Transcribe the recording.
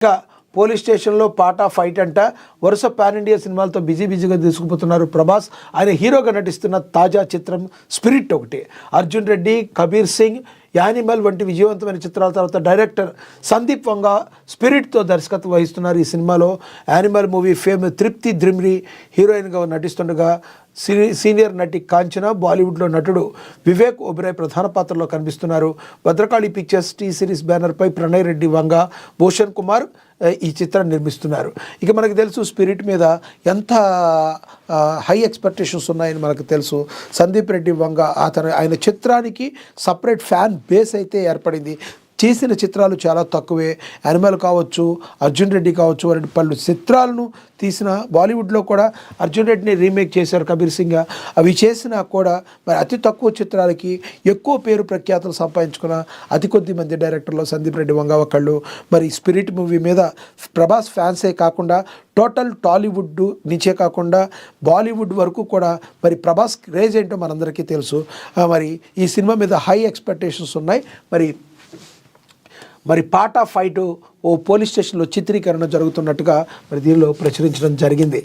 ఇంకా పోలీస్ స్టేషన్లో పాట ఫైట్ అంట వరుస పాన్ ఇండియా సినిమాలతో బిజీగా తీసుకుపోతున్నారు ప్రభాస్. ఆయన హీరోగా నటిస్తున్న తాజా చిత్రం స్పిరిట్ ఒకటి. అర్జున్ రెడ్డి, కబీర్ సింగ్, యానిమల్ వంటి విజయవంతమైన చిత్రాల తర్వాత డైరెక్టర్ సందీప్ వంగ స్పిరిట్తో దర్శకత్వం వహిస్తున్నారు. ఈ సినిమాలో యానిమల్ మూవీ ఫేమ్ తృప్తి ద్రిమ్రి హీరోయిన్గా నటిస్తుండగా సీనియర్ నటి కాంచన, బాలీవుడ్లో నటుడు వివేక్ ఒబెరాయ్ ప్రధాన పాత్రలో కనిపిస్తున్నారు. భద్రకాళి పిక్చర్స్ టీ సిరీస్ బ్యానర్పై ప్రణయ్ రెడ్డి వంగ, భూషణ్ కుమార్ ఈ చిత్రాన్ని నిర్మిస్తున్నారు. ఇక మనకు తెలుసు స్పిరిట్ మీద ఎంత హై ఎక్స్పెక్టేషన్స్ ఉన్నాయని మనకు తెలుసు. సందీప్ రెడ్డి వంగ ఆయన చిత్రానికి సపరేట్ ఫ్యాన్ బేస్ అయితే ఏర్పడింది. చేసిన చిత్రాలు చాలా తక్కువే. యానిమల్ కావచ్చు, అర్జున్ రెడ్డి కావచ్చు, వారి పలు చిత్రాలను తీసిన బాలీవుడ్లో కూడా అర్జున్ రెడ్డిని రీమేక్ చేశారు కబీర్ సింగ్. అవి చేసినా కూడా మరి అతి తక్కువ చిత్రాలకి ఎక్కువ పేరు ప్రఖ్యాతులు సంపాదించుకున్న అతి కొద్ది మంది డైరెక్టర్లో సందీప్ రెడ్డి వంగ ఒకళ్ళు. మరి స్పిరిట్ మూవీ మీద ప్రభాస్ ఫ్యాన్సే కాకుండా టోటల్ టాలీవుడ్ నుంచే కాకుండా బాలీవుడ్ వరకు కూడా మరి ప్రభాస్ క్రేజ్ ఏంటో మనందరికీ తెలుసు. మరి ఈ సినిమా మీద హై ఎక్స్పెక్టేషన్స్ ఉన్నాయి. మరి పాట ఫైట్ ఓ పోలీస్ స్టేషన్లో చిత్రీకరణ జరుగుతున్నట్టుగా మరి దీనిలో ప్రచురించడం జరిగింది.